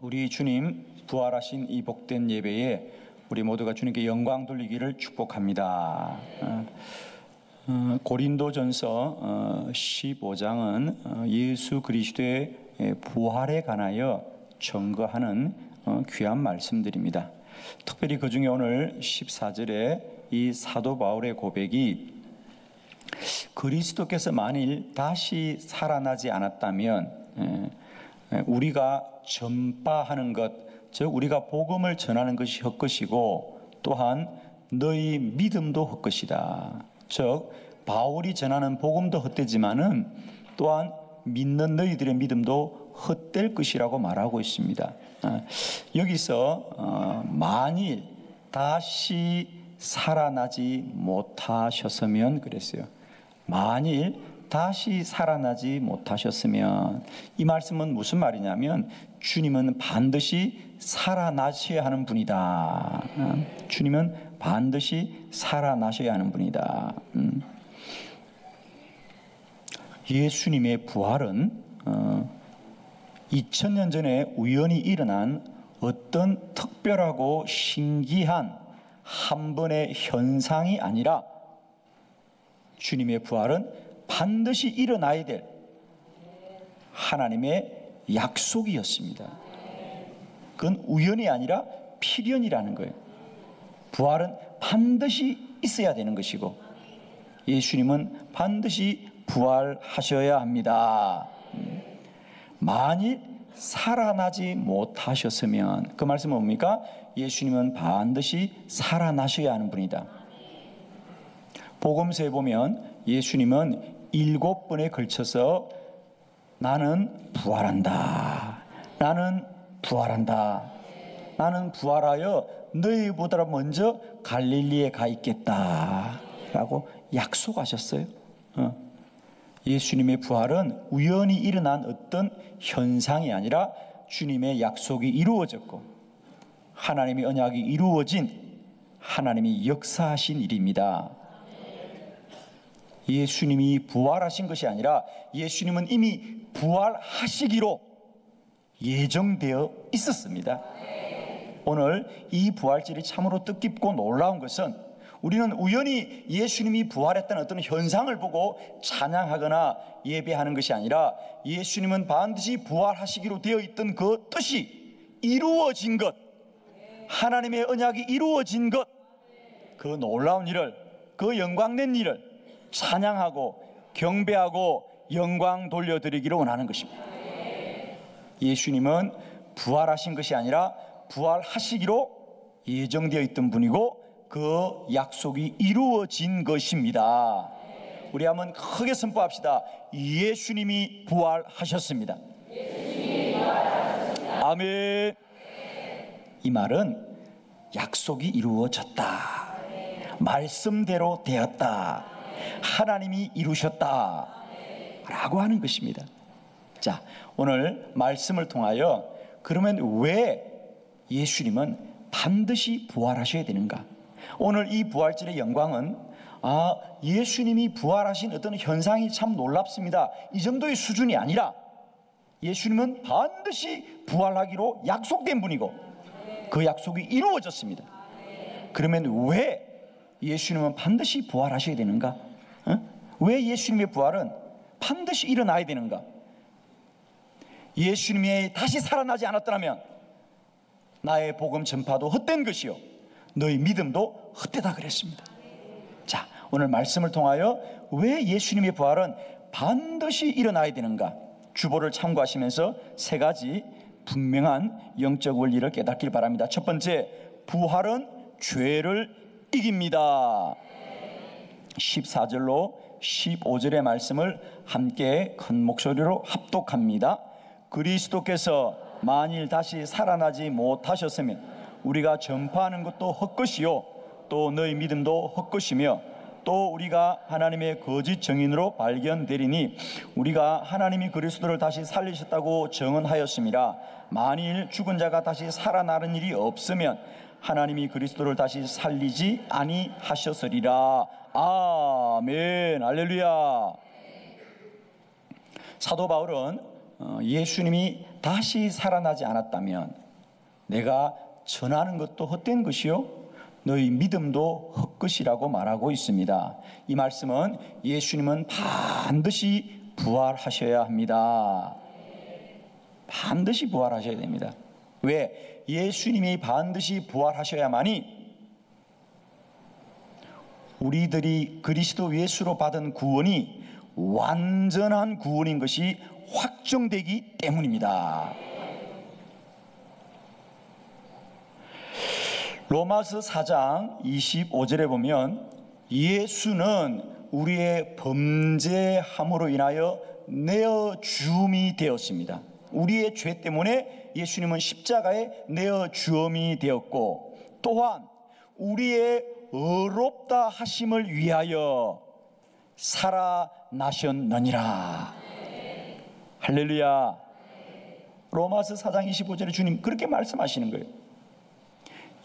우리 주님 부활하신 이 복된 예배에 우리 모두가 주님께 영광 돌리기를 축복합니다. 고린도전서 15장은 예수 그리스도의 부활에 관하여 증거하는 귀한 말씀들입니다. 특별히 그 중에 오늘 14절에 이 사도 바울의 고백이 그리스도께서 만일 다시 살아나지 않았다면 우리가 전파하는 것, 즉 우리가 복음을 전하는 것이 헛것이고 또한 너희 믿음도 헛것이다. 즉 바울이 전하는 복음도 헛되지만은 또한 믿는 너희들의 믿음도 헛될 것이라고 말하고 있습니다. 여기서 만일 다시 살아나지 못하셨으면 그랬어요. 만일 다시 살아나지 못하셨으면, 이 말씀은 무슨 말이냐면 주님은 반드시 살아나셔야 하는 분이다. 주님은 반드시 살아나셔야 하는 분이다. 예수님의 부활은 2000년 전에 우연히 일어난 어떤 특별하고 신기한 한 번의 현상이 아니라 주님의 부활은 반드시 일어나야 될 하나님의 약속이었습니다. 그건 우연이 아니라 필연이라는 거예요. 부활은 반드시 있어야 되는 것이고 예수님은 반드시 부활하셔야 합니다. 만일 살아나지 못하셨으면, 그 말씀은 뭡니까? 예수님은 반드시 살아나셔야 하는 분이다. 복음서에 보면 예수님은 7번에 걸쳐서 나는 부활한다, 나는 부활한다, 나는 부활하여 너희보다 먼저 갈릴리에 가 있겠다 라고 약속하셨어요. 예수님의 부활은 우연히 일어난 어떤 현상이 아니라 주님의 약속이 이루어졌고 하나님의 언약이 이루어진 하나님이 역사하신 일입니다. 예수님이 부활하신 것이 아니라 예수님은 이미 부활하시기로 예정되어 있었습니다. 오늘 이 부활절이 참으로 뜻깊고 놀라운 것은 우리는 우연히 예수님이 부활했다는 어떤 현상을 보고 찬양하거나 예배하는 것이 아니라 예수님은 반드시 부활하시기로 되어 있던 그 뜻이 이루어진 것, 하나님의 언약이 이루어진 것, 그 놀라운 일을, 그 영광된 일을 찬양하고 경배하고 영광 돌려드리기를 원하는 것입니다. 예수님은 부활하신 것이 아니라 부활하시기로 예정되어 있던 분이고 그 약속이 이루어진 것입니다. 우리 한번 크게 선포합시다. 예수님이 부활하셨습니다. 아멘. 이 말은 약속이 이루어졌다, 말씀대로 되었다, 하나님이 이루셨다 라고 하는 것입니다. 자, 오늘 말씀을 통하여 그러면 왜 예수님은 반드시 부활하셔야 되는가? 오늘 이 부활절의 영광은 예수님이 부활하신 어떤 현상이 참 놀랍습니다, 이 정도의 수준이 아니라 예수님은 반드시 부활하기로 약속된 분이고 그 약속이 이루어졌습니다. 그러면 왜 예수님은 반드시 부활하셔야 되는가? 왜 예수님의 부활은 반드시 일어나야 되는가? 예수님이 다시 살아나지 않았더라면 나의 복음 전파도 헛된 것이요 너희 믿음도 헛되다 그랬습니다. 자, 오늘 말씀을 통하여 왜 예수님의 부활은 반드시 일어나야 되는가? 주보를 참고하시면서 세 가지 분명한 영적 원리를 깨닫길 바랍니다. 첫 번째, 부활은 죄를 이깁니다. 14절로 15절의 말씀을 함께 큰 목소리로 합독합니다. 그리스도께서 만일 다시 살아나지 못하셨으면 우리가 전파하는 것도 헛것이요 또 너희 믿음도 헛것이며 또 우리가 하나님의 거짓 증인으로 발견되리니 우리가 하나님이 그리스도를 다시 살리셨다고 증언하였음이라. 만일 죽은 자가 다시 살아나는 일이 없으면 하나님이 그리스도를 다시 살리지 아니하셨으리라. 아멘. 할렐루야. 사도 바울은 예수님이 다시 살아나지 않았다면 내가 전하는 것도 헛된 것이요 너희 믿음도 헛것이라고 말하고 있습니다. 이 말씀은 예수님은 반드시 부활하셔야 합니다. 반드시 부활하셔야 됩니다. 왜? 예수님이 반드시 부활하셔야만이 우리들이 그리스도 예수로 받은 구원이 완전한 구원인 것이 확정되기 때문입니다. 로마서 4장 25절에 보면 예수는 우리의 범죄함으로 인하여 내어 주음이 되었습니다. 우리의 죄 때문에 예수님은 십자가에 내어 주음이 되었고 또한 우리의 의롭다 하심을 위하여 살아나셨느니라. 할렐루야. 로마서 4장 25절에 주님 그렇게 말씀하시는 거예요.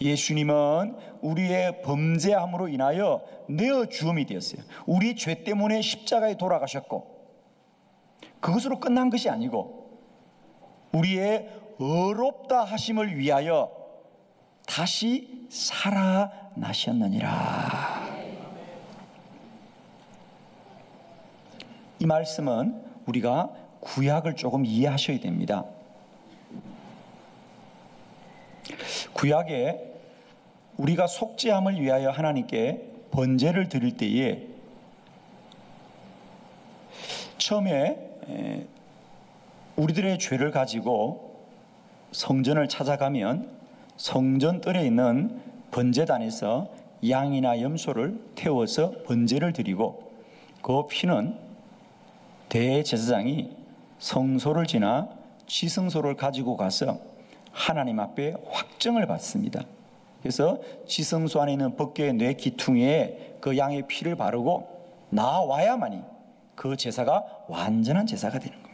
예수님은 우리의 범죄함으로 인하여 내어 주음이 되었어요. 우리 죄 때문에 십자가에 돌아가셨고 그것으로 끝난 것이 아니고 우리의 의롭다 하심을 위하여 다시 살아나셨느니라. 이 말씀은 우리가 구약을 조금 이해하셔야 됩니다. 구약에 우리가 속죄함을 위하여 하나님께 번제를 드릴 때에 처음에 우리들의 죄를 가지고 성전을 찾아가면 성전뜰에 있는 번제단에서 양이나 염소를 태워서 번제를 드리고 그 피는 대제사장이 성소를 지나 지성소를 가지고 가서 하나님 앞에 확정을 받습니다. 그래서 지성소 안에 있는 법궤의 뇌 기퉁에 그 양의 피를 바르고 나와야만이 그 제사가 완전한 제사가 되는 겁니다.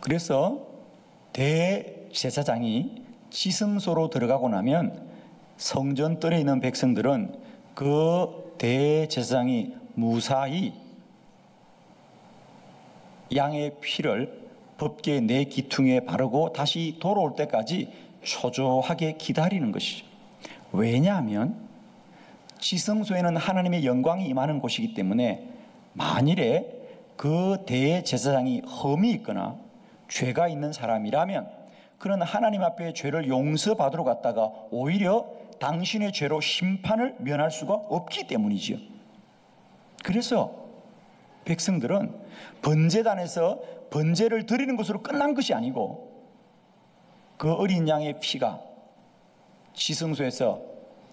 그래서 대제사장이 지성소로 들어가고 나면 성전뜰에 있는 백성들은 그 대제사장이 무사히 양의 피를 법궤의 네 기퉁에 바르고 다시 돌아올 때까지 초조하게 기다리는 것이죠. 왜냐하면 지성소에는 하나님의 영광이 임하는 곳이기 때문에 만일에 그 대제사장이 흠이 있거나 죄가 있는 사람이라면 그는 하나님 앞에 죄를 용서받으러 갔다가 오히려 당신의 죄로 심판을 면할 수가 없기 때문이지요. 그래서 백성들은 번제단에서 번제를 드리는 것으로 끝난 것이 아니고 그 어린 양의 피가 지성소에서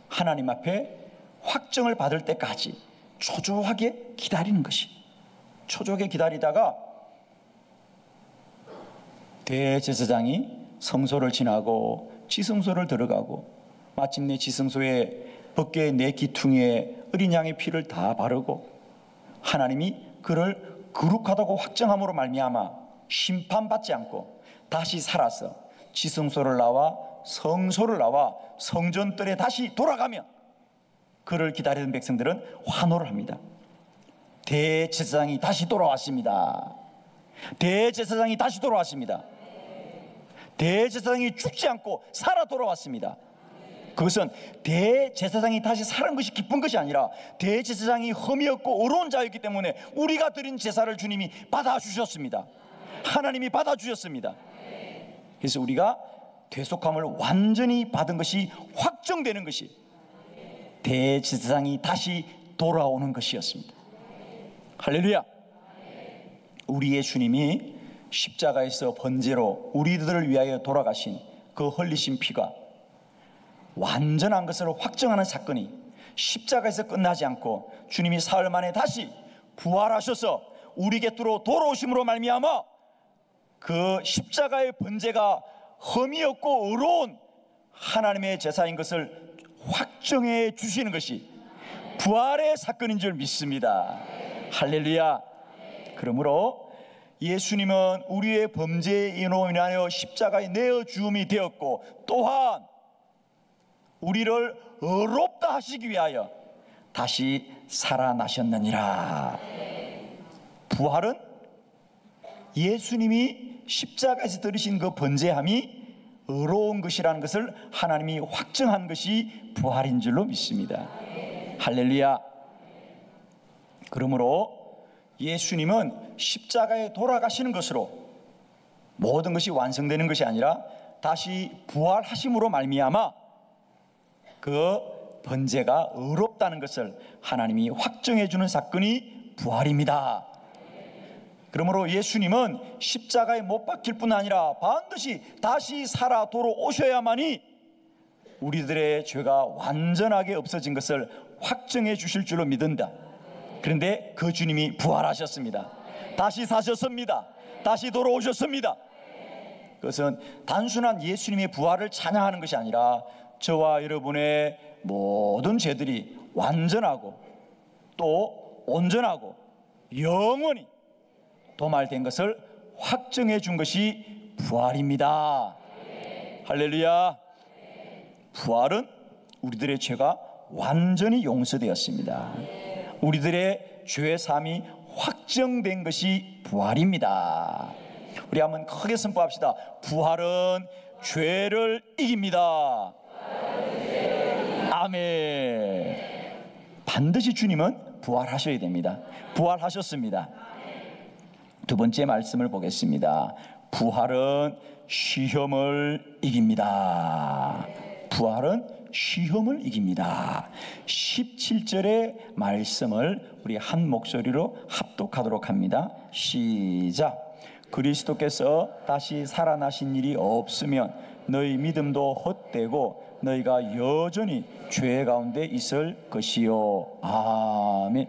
하나님 앞에 확정을 받을 때까지 초조하게 기다리는 것이, 초조하게 기다리다가 대제사장이 성소를 지나고 지성소를 들어가고 마침내 지성소의 법궤의 네 기퉁에 어린 양의 피를 다 바르고 하나님이 그를 거룩하다고 확정함으로 말미암아 심판받지 않고 다시 살아서 지성소를 나와 성소를 나와 성전뜰에 다시 돌아가면 그를 기다리는 백성들은 환호를 합니다. 대제사장이 다시 돌아왔습니다. 대제사장이 다시 돌아왔습니다. 대제사장이 죽지 않고 살아 돌아왔습니다. 그것은 대제사장이 다시 살은 것이 기쁜 것이 아니라 대제사장이 흠이 없고 의로운 자였기 때문에 우리가 드린 제사를 주님이 받아주셨습니다. 하나님이 받아주셨습니다. 그래서 우리가 대속함을 완전히 받은 것이 확정되는 것이 대제사장이 다시 돌아오는 것이었습니다. 할렐루야. 우리 예수님이 십자가에서 번제로 우리들을 위하여 돌아가신 그 흘리신 피가 완전한 것을 확정하는 사건이 십자가에서 끝나지 않고 주님이 사흘 만에 다시 부활하셔서 우리 곁으로 돌아오심으로 말미암아 그 십자가의 번제가 흠이 없고 의로운 하나님의 제사인 것을 확정해 주시는 것이 부활의 사건인 줄 믿습니다. 할렐루야. 그러므로 예수님은 우리의 범죄인으로 인하여 십자가에 내어 주음이 되었고 또한 우리를 의롭다 하시기 위하여 다시 살아나셨느니라. 부활은 예수님이 십자가에서 들으신 그 번제함이 의로운 것이라는 것을 하나님이 확정한 것이 부활인 줄로 믿습니다. 할렐루야. 그러므로 예수님은 십자가에 돌아가시는 것으로 모든 것이 완성되는 것이 아니라 다시 부활하심으로 말미암아 그 번제가 의롭다는 것을 하나님이 확정해 주는 사건이 부활입니다. 그러므로 예수님은 십자가에 못 박힐 뿐 아니라 반드시 다시 살아 돌아오셔야만이 우리들의 죄가 완전하게 없어진 것을 확정해 주실 줄로 믿는다. 그런데 그 주님이 부활하셨습니다. 다시 사셨습니다. 다시 돌아오셨습니다. 그것은 단순한 예수님의 부활을 찬양하는 것이 아니라 저와 여러분의 모든 죄들이 완전하고 또 온전하고 영원히 도말된 것을 확정해 준 것이 부활입니다. 할렐루야. 부활은 우리들의 죄가 완전히 용서되었습니다. 우리들의 죄 사함이 확정된 것이 부활입니다. 우리 한번 크게 선포합시다. 부활은 죄를 이깁니다. 아멘. 반드시 주님은 부활하셔야 됩니다. 부활하셨습니다. 두 번째 말씀을 보겠습니다. 부활은 시험을 이깁니다. 부활은 시험을 이깁니다. 17절의 말씀을 우리 한 목소리로 합독하도록 합니다. 시작. 그리스도께서 다시 살아나신 일이 없으면 너희 믿음도 헛되고 너희가 여전히 죄 가운데 있을 것이요. 아멘.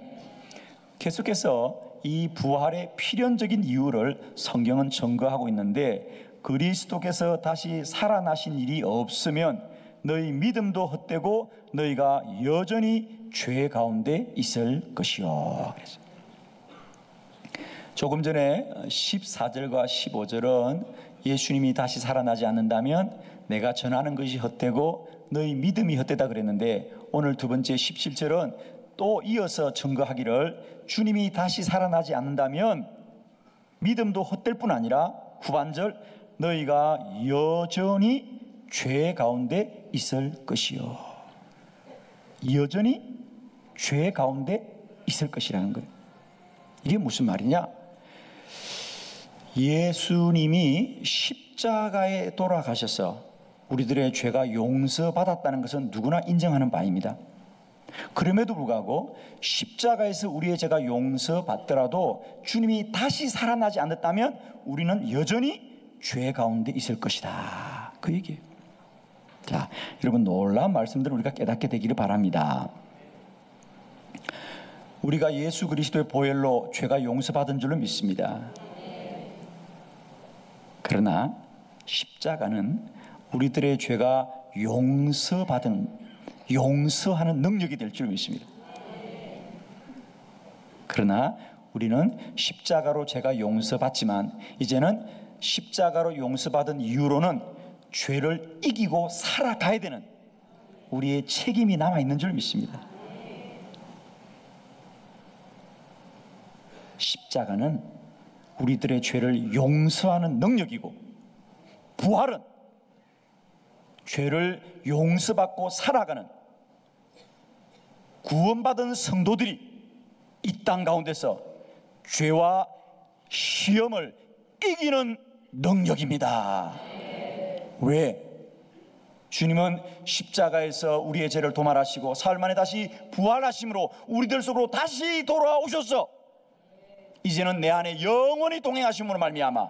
계속해서 이 부활의 필연적인 이유를 성경은 증거하고 있는데, 그리스도께서 다시 살아나신 일이 없으면 너희 믿음도 헛되고 너희가 여전히 죄 가운데 있을 것이요. 그래서 조금 전에 14절과 15절은 예수님이 다시 살아나지 않는다면 내가 전하는 것이 헛되고 너희 믿음이 헛되다 그랬는데, 오늘 두 번째 17절은 또 이어서 증거하기를 주님이 다시 살아나지 않는다면 믿음도 헛될 뿐 아니라 후반절 너희가 여전히 죄 가운데 있을 것이요. 여전히 죄 가운데 있을 것이라는 거예요. 이게 무슨 말이냐? 예수님이 십자가에 돌아가셔서 우리들의 죄가 용서받았다는 것은 누구나 인정하는 바입니다. 그럼에도 불구하고 십자가에서 우리의 죄가 용서받더라도 주님이 다시 살아나지 않았다면 우리는 여전히 죄 가운데 있을 것이다. 그 얘기예요. 자, 여러분, 놀라운 말씀들을 우리가 깨닫게 되기를 바랍니다. 우리가 예수 그리스도의 보혈로 죄가 용서받은 줄로 믿습니다. 그러나 십자가는 우리들의 죄가 용서하는 능력이 될 줄 믿습니다. 그러나 우리는 십자가로 죄가 용서받지만 이제는 십자가로 용서받은 이후로는 죄를 이기고 살아가야 되는 우리의 책임이 남아있는 줄 믿습니다. 십자가는 우리들의 죄를 용서하는 능력이고, 부활은 죄를 용서받고 살아가는 구원받은 성도들이 이 땅 가운데서 죄와 시험을 이기는 능력입니다. 왜? 주님은 십자가에서 우리의 죄를 도말하시고 사흘 만에 다시 부활하심으로 우리들 속으로 다시 돌아오셔서 이제는 내 안에 영원히 동행하심으로 말미암아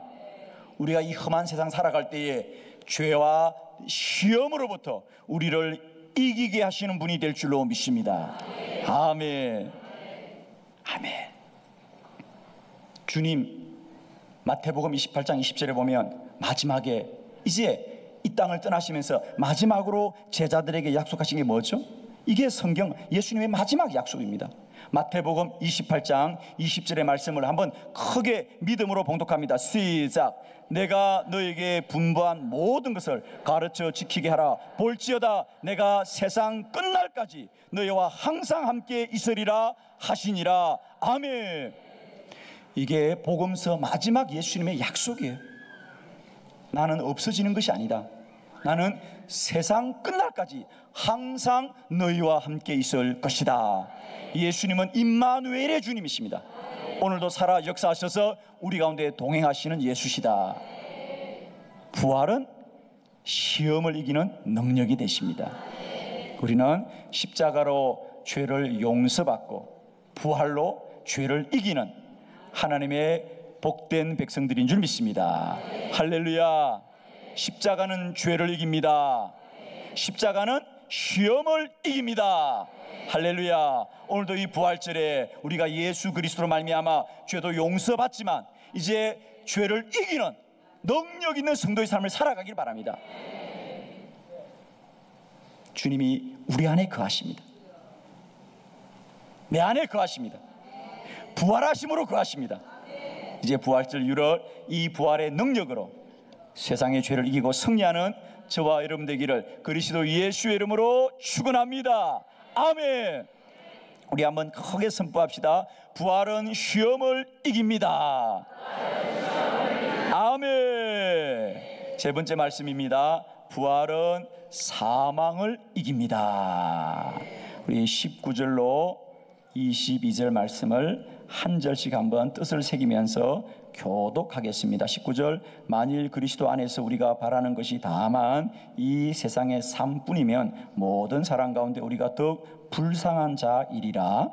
우리가 이 험한 세상 살아갈 때에 죄와 시험으로부터 우리를 이기게 하시는 분이 될 줄로 믿습니다. 아멘. 아멘. 주님 마태복음 28장 20절에 보면 마지막에 이제 이 땅을 떠나시면서 마지막으로 제자들에게 약속하신 게 뭐죠? 이게 성경 예수님의 마지막 약속입니다. 마태복음 28장 20절의 말씀을 한번 크게 믿음으로 봉독합니다. 시작. 내가 너에게 분부한 모든 것을 가르쳐 지키게 하라. 볼지어다 내가 세상 끝날까지 너희와 항상 함께 있으리라 하시니라. 아멘. 이게 복음서 마지막 예수님의 약속이에요. 나는 없어지는 것이 아니다. 나는 세상 끝날까지 항상 너희와 함께 있을 것이다. 예수님은 임마누엘의 주님이십니다. 오늘도 살아 역사하셔서 우리 가운데 동행하시는 예수시다. 부활은 시험을 이기는 능력이 되십니다. 우리는 십자가로 죄를 용서받고 부활로 죄를 이기는 하나님의 복된 백성들인 줄 믿습니다. 할렐루야. 십자가는 죄를 이깁니다. 십자가는 시험을 이깁니다. 할렐루야. 오늘도 이 부활절에 우리가 예수 그리스도로 말미암아 죄도 용서받지만 이제 죄를 이기는 능력 있는 성도의 삶을 살아가길 바랍니다. 주님이 우리 안에 거하십니다. 내 안에 거하십니다. 부활하심으로 거하십니다. 이제 부활절 6월 이 부활의 능력으로 세상의 죄를 이기고 승리하는 저와 여러분 되기를 그리스도 예수의 이름으로 축원합니다. 아멘. 우리 한번 크게 선포합시다. 부활은 시험을 이깁니다. 아멘. 세 번째 말씀입니다. 부활은 사망을 이깁니다. 우리 19절로 22절 말씀을 한 절씩 한번 뜻을 새기면서 교독하겠습니다. 19절 만일 그리스도 안에서 우리가 바라는 것이 다만 이 세상의 삶뿐이면 모든 사람 가운데 우리가 더욱 불쌍한 자이리라.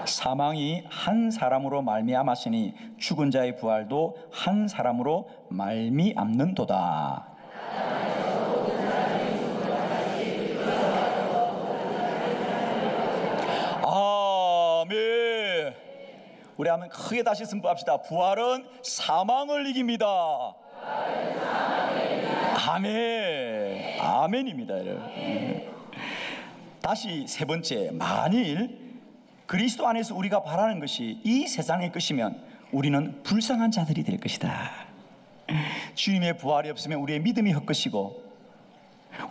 사망이 한 사람으로 말미암았으니 죽은 자의 부활도 한 사람으로 말미암는도다. 아멘. 우리 한번 크게 다시 선포합시다. 부활은 사망을 이깁니다. 아멘. 아멘입니다. 다시 세 번째, 만일 그리스도 안에서 우리가 바라는 것이 이 세상의 것이면 우리는 불쌍한 자들이 될 것이다. 주님의 부활이 없으면 우리의 믿음이 헛것이고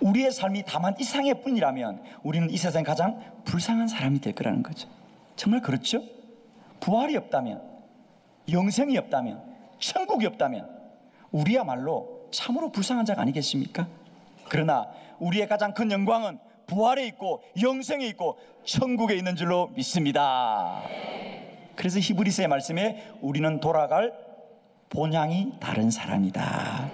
우리의 삶이 다만 이상의 뿐이라면 우리는 이 세상에 가장 불쌍한 사람이 될 거라는 거죠. 정말 그렇죠? 부활이 없다면, 영생이 없다면, 천국이 없다면 우리야말로 참으로 불쌍한 자가 아니겠습니까? 그러나 우리의 가장 큰 영광은 부활에 있고 영생에 있고 천국에 있는 줄로 믿습니다. 그래서 히브리서의 말씀에 우리는 돌아갈 본향이 다른 사람이다.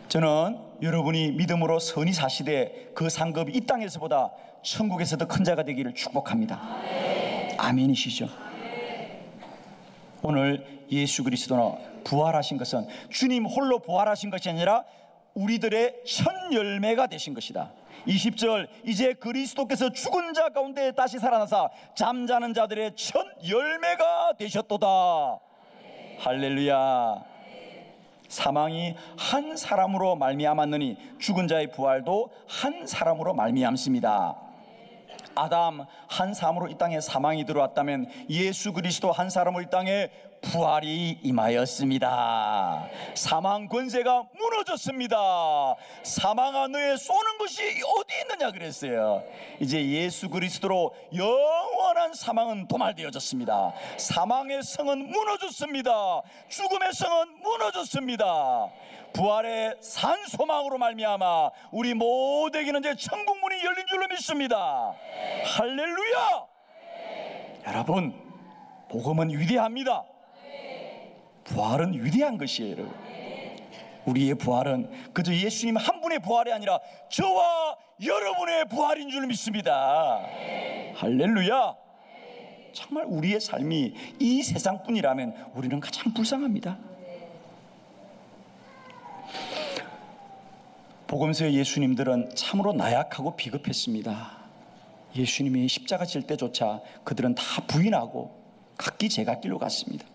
저는 여러분이 믿음으로 선히 사시되 그 상급이 이 땅에서보다 천국에서 더 큰 자가 되기를 축복합니다. 아멘이시죠? 오늘 예수 그리스도는 부활하신 것은 주님 홀로 부활하신 것이 아니라 우리들의 첫 열매가 되신 것이다. 20절 이제 그리스도께서 죽은 자 가운데 다시 살아나사 잠자는 자들의 첫 열매가 되셨도다. 할렐루야. 사망이 한 사람으로 말미암았느니 죽은 자의 부활도 한 사람으로 말미암습니다. 아담 한 사람으로 이 땅에 사망이 들어왔다면 예수 그리스도 한 사람으로 이 땅에 부활이 임하였습니다. 사망 권세가 무너졌습니다. 사망아 너의 쏘는 것이 어디 있느냐 그랬어요. 이제 예수 그리스도로 영원한 사망은 도말되어졌습니다. 사망의 성은 무너졌습니다. 죽음의 성은 무너졌습니다. 부활의 산 소망으로 말미암아 우리 모두에게는 이제 천국 문이 열린 줄로 믿습니다. 할렐루야. 여러분, 복음은 위대합니다. 부활은 위대한 것이에요. 여러분. 우리의 부활은 그저 예수님 한 분의 부활이 아니라 저와 여러분의 부활인 줄 믿습니다. 할렐루야. 정말 우리의 삶이 이 세상뿐이라면 우리는 가장 불쌍합니다. 복음서의 예수님들은 참으로 나약하고 비겁했습니다. 예수님이 십자가 질 때조차 그들은 다 부인하고 각기 제갈길로 갔습니다.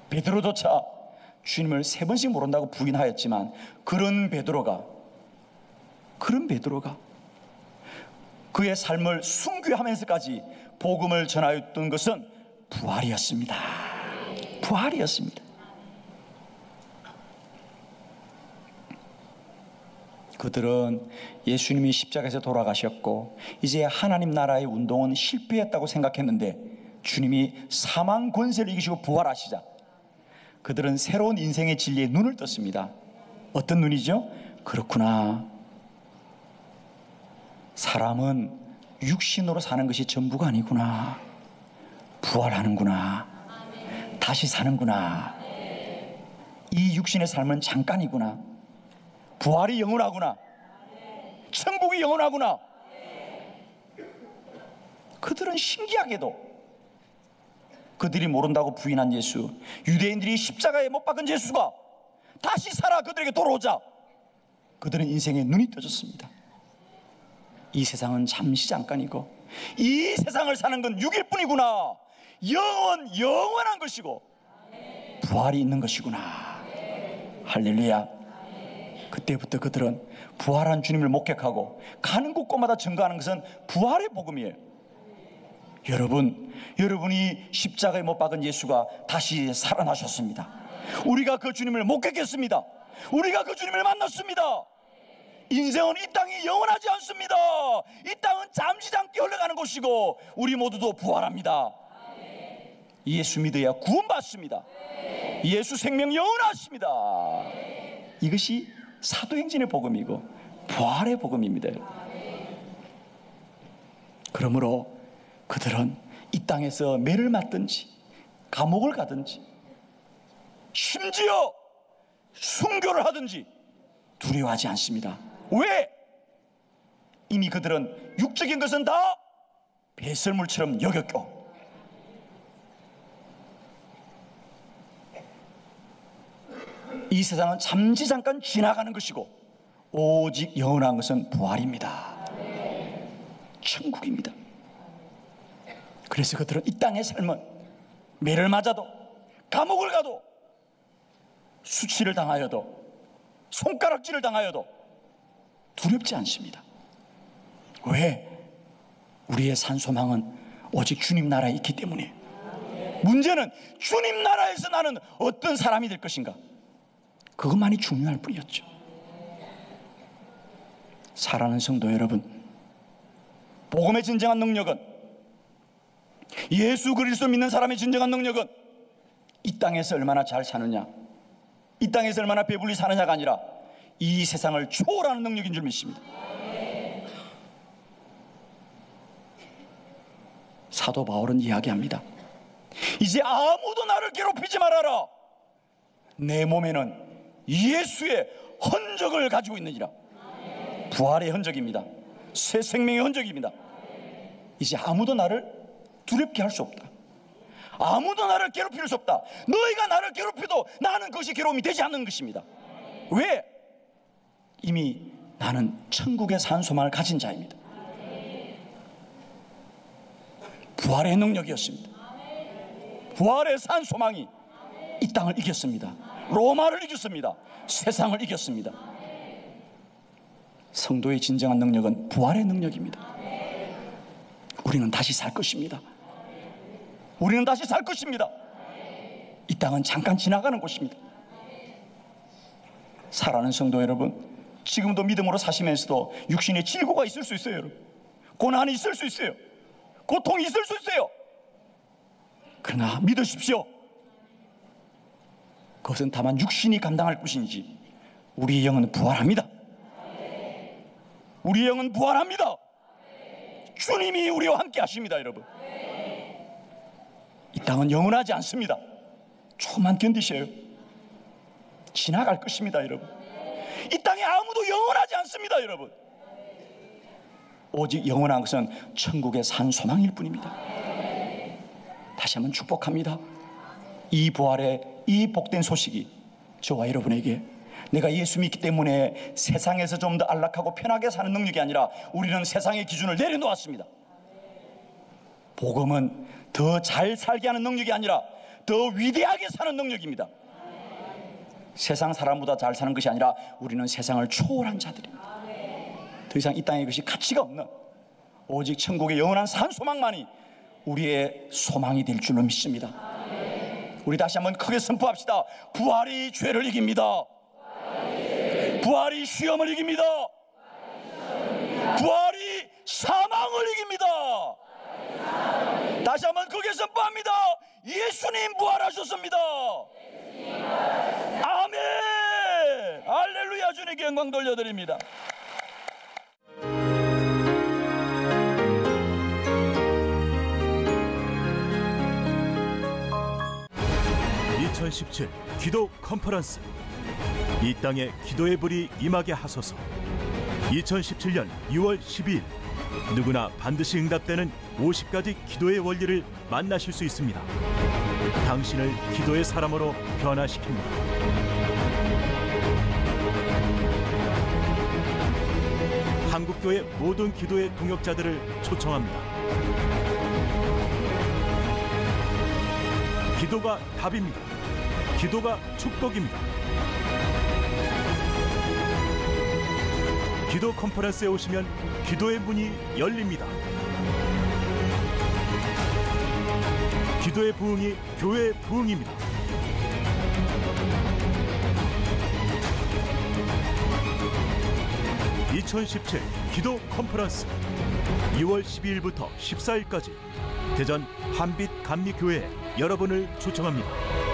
베드로조차 주님을 3번씩 모른다고 부인하였지만 그런 베드로가 그의 삶을 순교하면서까지 복음을 전하였던 것은 부활이었습니다. 부활이었습니다. 그들은 예수님이 십자가에서 돌아가셨고 이제 하나님 나라의 운동은 실패했다고 생각했는데 주님이 사망 권세를 이기시고 부활하시자 그들은 새로운 인생의 진리에 눈을 떴습니다. 어떤 눈이죠? 그렇구나, 사람은 육신으로 사는 것이 전부가 아니구나, 부활하는구나, 다시 사는구나, 이 육신의 삶은 잠깐이구나, 부활이 영원하구나, 천국이 영원하구나. 그들은 신기하게도 그들이 모른다고 부인한 예수, 유대인들이 십자가에 못 박은 예수가 다시 살아 그들에게 돌아오자 그들은 인생에 눈이 떠졌습니다. 이 세상은 잠시 잠깐이고 이 세상을 사는 건 6일 뿐이구나, 영원한 것이고 부활이 있는 것이구나. 할렐루야. 그때부터 그들은 부활한 주님을 목격하고 가는 곳곳마다 증거하는 것은 부활의 복음이에요. 여러분이 십자가에 못 박은 예수가 다시 살아나셨습니다. 우리가 그 주님을 목격했습니다. 우리가 그 주님을 만났습니다. 인생은 이 땅이 영원하지 않습니다. 이 땅은 잠시 잠시 흘러가는 곳이고 우리 모두도 부활합니다. 예수 믿어야 구원받습니다. 예수 생명 영원하십니다. 이것이 사도행전의 복음이고 부활의 복음입니다. 그러므로 그들은 이 땅에서 매를 맞든지 감옥을 가든지 심지어 순교를 하든지 두려워하지 않습니다. 왜? 이미 그들은 육적인 것은 다 배설물처럼 여겼고 이 세상은 잠시 잠깐 지나가는 것이고 오직 영원한 것은 부활입니다. 천국입니다. 그래서 그들은 이 땅의 삶은 매를 맞아도 감옥을 가도 수치를 당하여도 손가락질을 당하여도 두렵지 않습니다. 왜? 우리의 산소망은 오직 주님 나라에 있기 때문에. 문제는 주님 나라에서 나는 어떤 사람이 될 것인가, 그것만이 중요할 뿐이었죠. 사랑하는 성도 여러분, 복음의 진정한 능력은, 예수 그리스도 믿는 사람의 진정한 능력은 이 땅에서 얼마나 잘 사느냐, 이 땅에서 얼마나 배불리 사느냐가 아니라 이 세상을 초월하는 능력인 줄 믿습니다. 사도 바울은 이야기합니다. 이제 아무도 나를 괴롭히지 말아라. 내 몸에는 예수의 흔적을 가지고 있느니라. 부활의 흔적입니다. 새 생명의 흔적입니다. 이제 아무도 나를 두렵게 할 수 없다. 아무도 나를 괴롭힐 수 없다. 너희가 나를 괴롭혀도 나는 그것이 괴로움이 되지 않는 것입니다. 왜? 이미 나는 천국의 산소망을 가진 자입니다. 부활의 능력이었습니다. 부활의 산소망이 이 땅을 이겼습니다. 로마를 이겼습니다. 세상을 이겼습니다. 성도의 진정한 능력은 부활의 능력입니다. 우리는 다시 살 것입니다. 우리는 다시 살 것입니다. 이 땅은 잠깐 지나가는 곳입니다. 사랑하는 성도 여러분, 지금도 믿음으로 사시면서도 육신에 질고가 있을 수 있어요. 여러분, 고난이 있을 수 있어요. 고통이 있을 수 있어요. 그러나 믿으십시오. 그것은 다만 육신이 감당할 것인지 우리의 영은 부활합니다. 우리의 영은 부활합니다. 주님이 우리와 함께 하십니다. 여러분, 이 땅은 영원하지 않습니다. 조금만 견디셔요. 지나갈 것입니다. 여러분, 이 땅에 아무도 영원하지 않습니다. 여러분, 오직 영원한 것은 천국의 산소망일 뿐입니다. 다시 한번 축복합니다. 이 부활의 이 복된 소식이 저와 여러분에게 내가 예수 믿기 때문에 세상에서 좀 더 안락하고 편하게 사는 능력이 아니라 우리는 세상의 기준을 내려놓았습니다. 복음은 더 잘 살게 하는 능력이 아니라 더 위대하게 사는 능력입니다. 세상 사람보다 잘 사는 것이 아니라 우리는 세상을 초월한 자들입니다. 더 이상 이 땅에 것이 가치가 없는 오직 천국의 영원한 산소망만이 우리의 소망이 될 줄로 믿습니다. 우리 다시 한번 크게 선포합시다. 부활이 죄를 이깁니다. 부활이 시험을 이깁니다. 부활이 사망을 이깁니다. 다시 한번 크게 선포합니다. 예수님 부활하셨습니다. 아멘. 할렐루야. 주님께 영광 돌려드립니다. (2017) 기도 컨퍼런스. 이 땅에 기도의 불이 임하게 하소서. 2017년 6월 12일 누구나 반드시 응답되는 50가지 기도의 원리를 만나실 수 있습니다. 당신을 기도의 사람으로 변화시킵니다. 한국교회 모든 기도의 동역자들을 초청합니다. 기도가 답입니다. 기도가 축복입니다. 기도 컨퍼런스에 오시면 기도의 문이 열립니다. 기도의 부흥이 교회의 부흥입니다. (2017) 기도 컨퍼런스 6월 12일부터 14일까지 대전 한빛 감리교회에 여러분을 초청합니다.